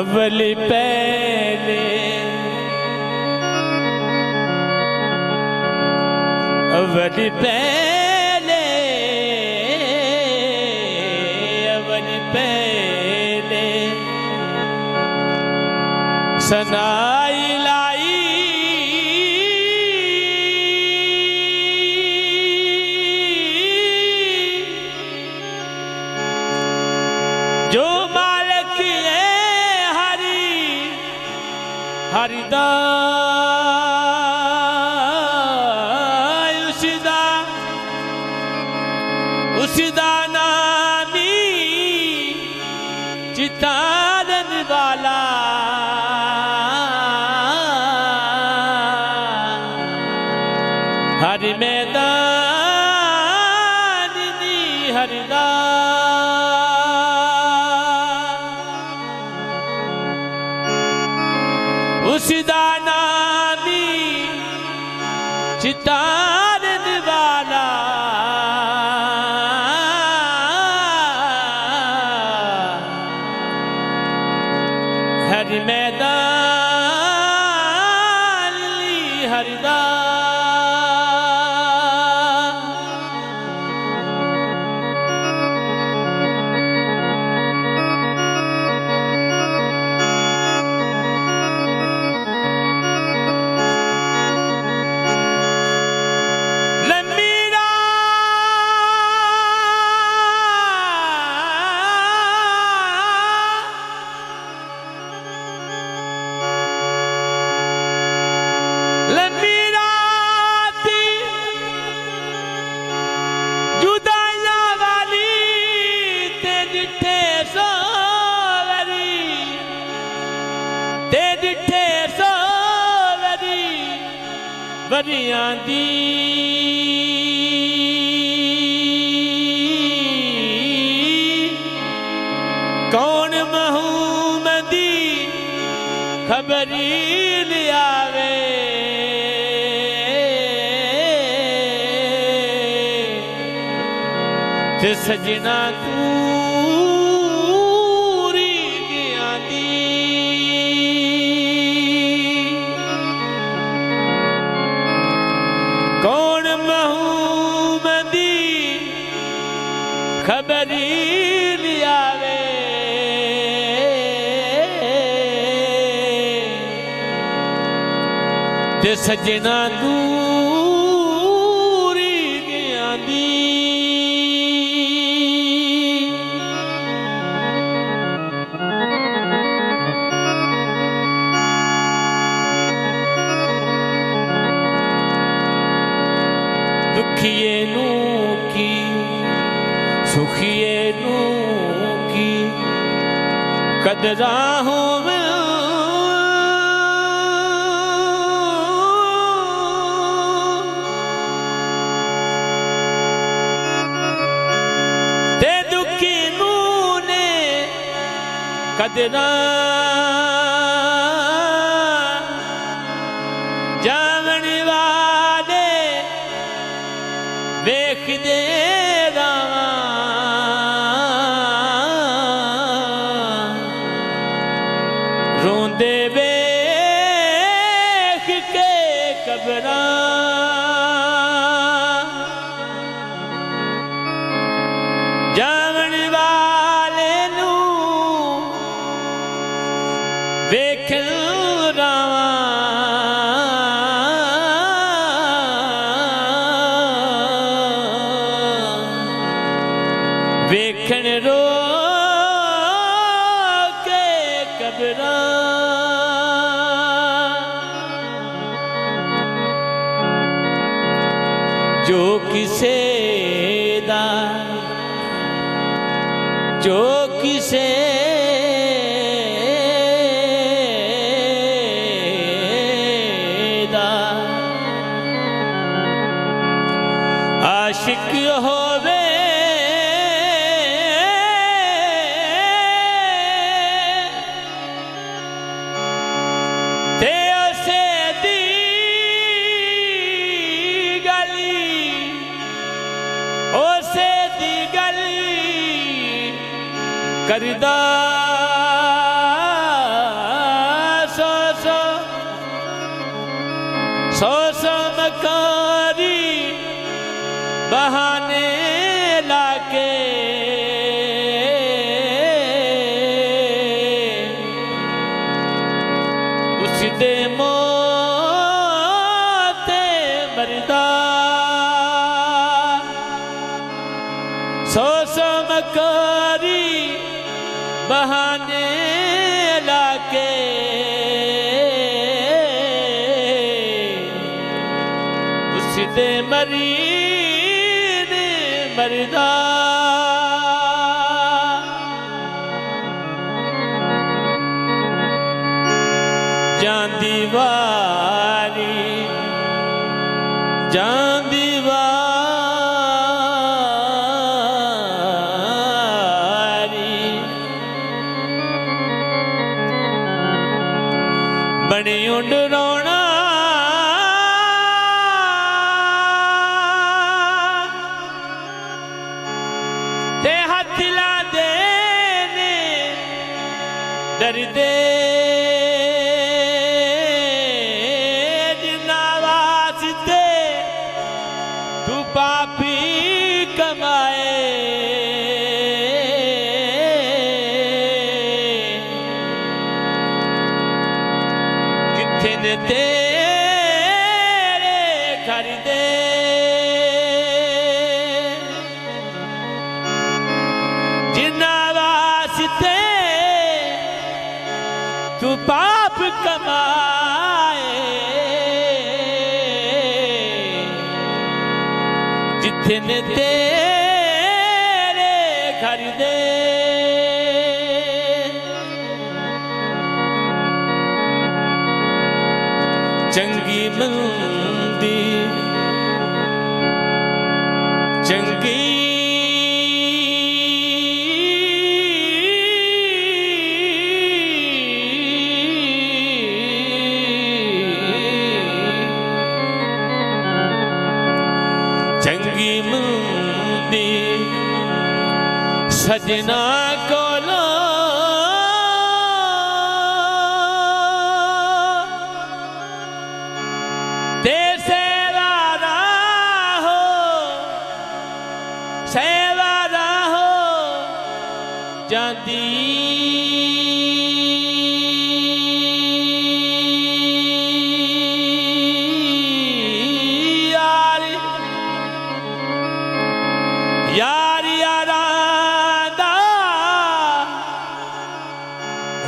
अव्वल पहले अव्वल पहले अव्वल पहले सनाई लाई जो मालिक है हरिदा उसदा नामी चितारन वाला हर मैदान नी हरदा उसदा नामी चितारन वाला हर मैदान ली हरदा वरियां दी कौन महूमदी खबरी लियावे ते सजना तू खबरी लियावे ते सजना दूरी गया दी दुखिए नू की सुखिए नू की कदरा होवे ते दुखी नू ने कदरा जावन वाले वेख दे रोंदे वेख के कबरां जावन वाले नू वेखन रावां वेखन रो के कबरां जो किसे दा जो किसे दा आशिक होवे ते उसे दी गली उसे दी गली करदा बहाने लाके उसदे मरीन मरदा जांदी वारी जांदी वारी बनी उंड रोना ते हथ ला देने डरदे पापी कमाए किथे ने तेरे घर दे जिन्ना वास्ते तू पाप कमाए जिथे ने तेरे घर दे चंगी मंदी चंगी चंगी मंदी सजना कोलो ते सेवारा हो जांदी यार यारा दा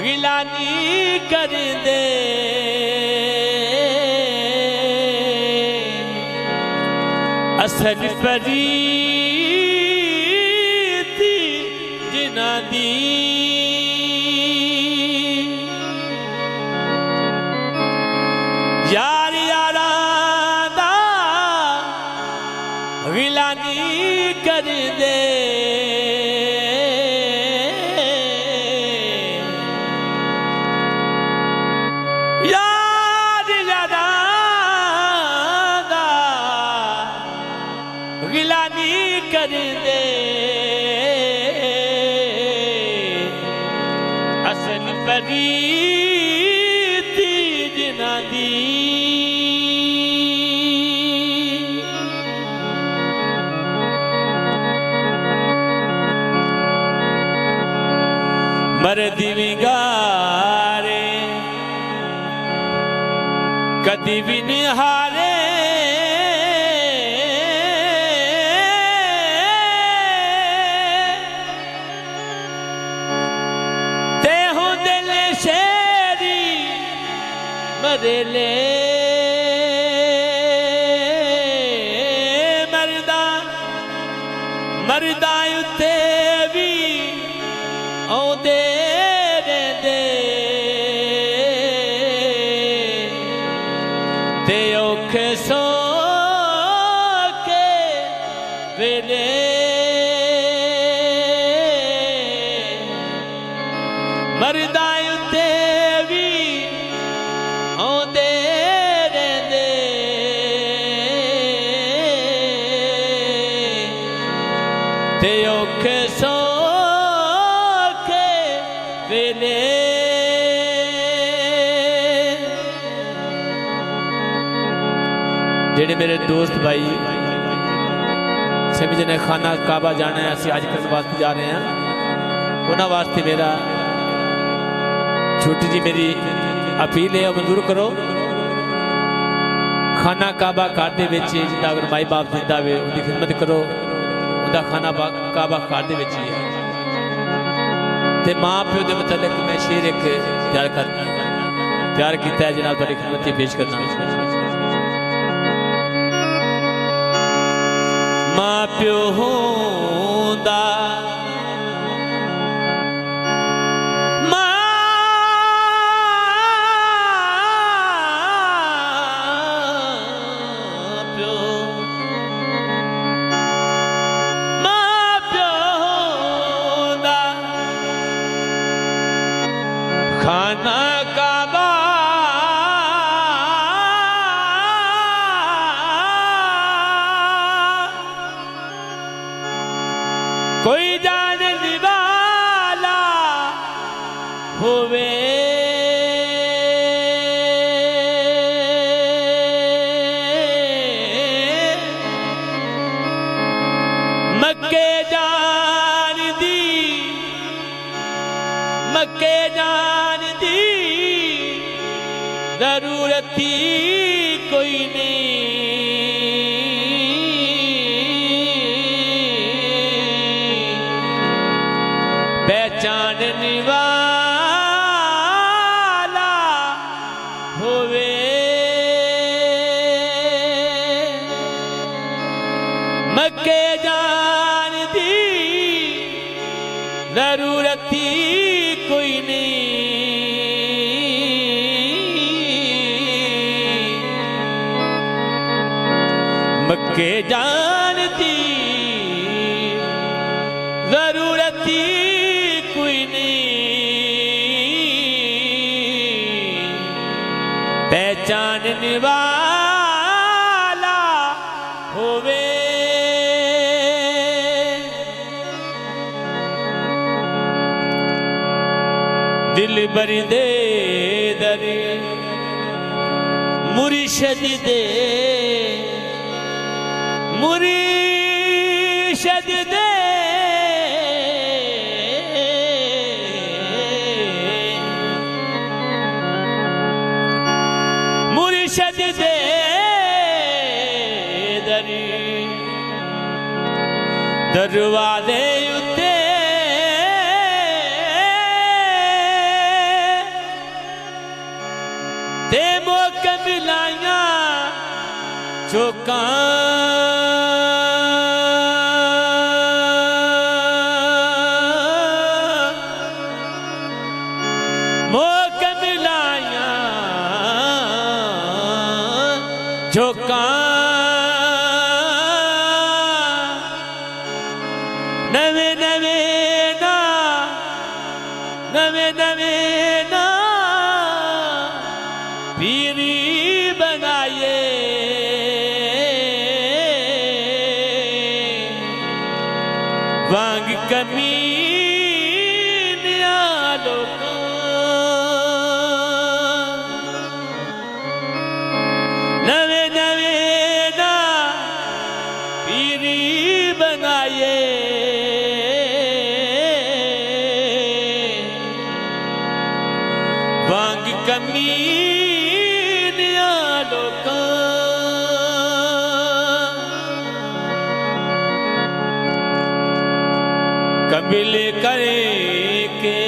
गिलानी कर दे असल परीती जिना दी यार यारा दा गिलानी कर दे याद यादा गिलानी कर दे असल परीती जिना दी मर्दी विगारे कदी भी निहारे ते हो दिल शेरी मरेले मरदा मरदा उत्ते भी औदे रहंदे ते औखे सो के वेले मरदा उत्ते भी औदे रहंदे ते औखे सो वेले जेडे मेरे दोस्त भाई सभी जने खाना काबा जाना है असं अज करने वास्ते जा रहे हैं उन्होंने वास्ते मेरा छोटी जी मेरी अपील है मंजूर करो खाना काबा घर दे विच जिंदा अगर माई बाप जिंदा वे उनकी खिदमत करो उनका खाना काबा घर दे विच ही है ते माँ प्यो के मतलब मैं शेर एक तैयार किया है जनाब तुहाडी खिदमत में पेश करना। माँ प्यो होंदा खाना काबा कोई जाने वाला होवे मक्के जान दी मक्के जान दी जरूरत ही कोई नहीं। पहचानने वाला होवे मक्के जान दी जरूरत ही कोई नहीं। मक्के जानती जरूरत ही कोई नहीं। पहचानने वाला होवे दिल बरी दे दरे मुर्शिद दे मुर्शिद दे मुर्शिद दे दरी दरवाजे उत्ते ते मौके मिलाया चौका मौके मिलाया चौका नवे नवे ना नवे नवे ना पीरी बनाए वांग कमी लोग नवे नवे ना पीरी बनाए वांग कमी लोग कबिल करे के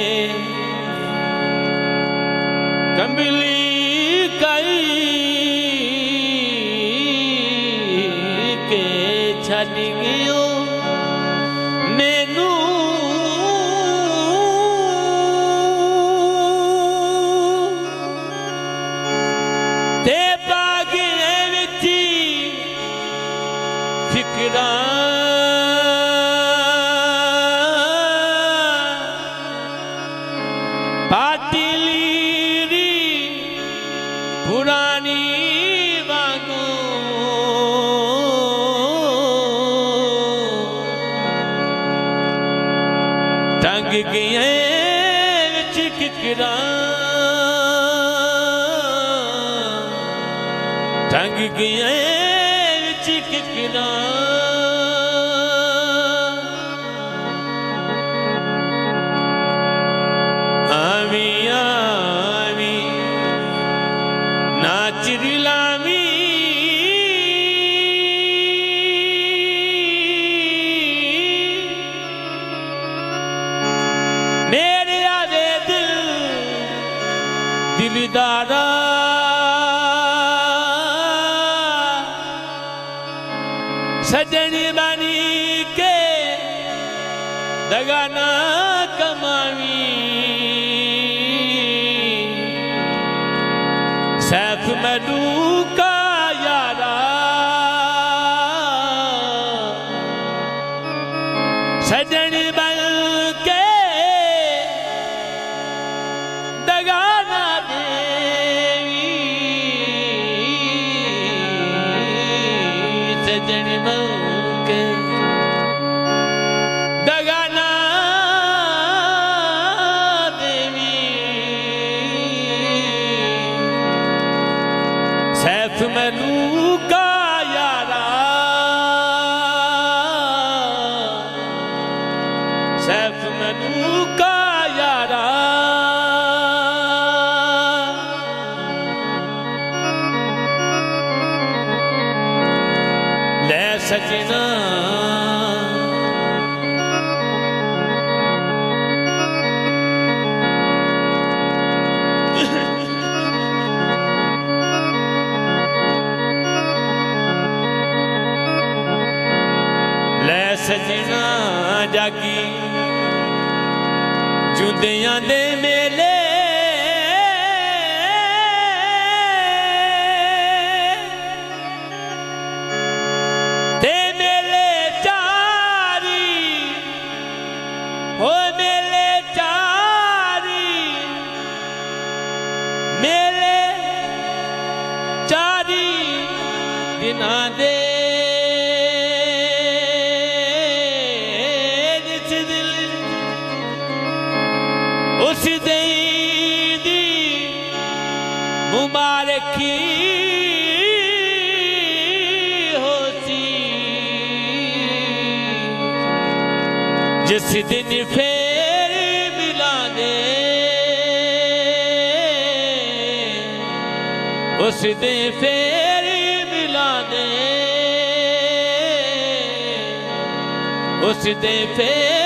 कबिली कई के छड़ गयो मैनू ते बागे विच फिकरा पाटिली पुरानी वांगू टंग गए चिकरा टंग गए चिकरा आमी आमी नाच रिलामी मेरे दिलदारा सजन बनी के दगा ना कमावी सैफ मलूक का यारा सजन बन के दगा ना देवी सजन बन के दगा ना देवी सैफ मलूक का यारा सैफ मलूक का यारा ले सजना ले सजना जागी जुंदियां दे मेले ते मेले चारी हो मेले चारी मेले चारी दिना दे उस दी मुबारकी होती जिस दिन फेर मिला दे उस दिन फेर मिला दे उस दिन फेर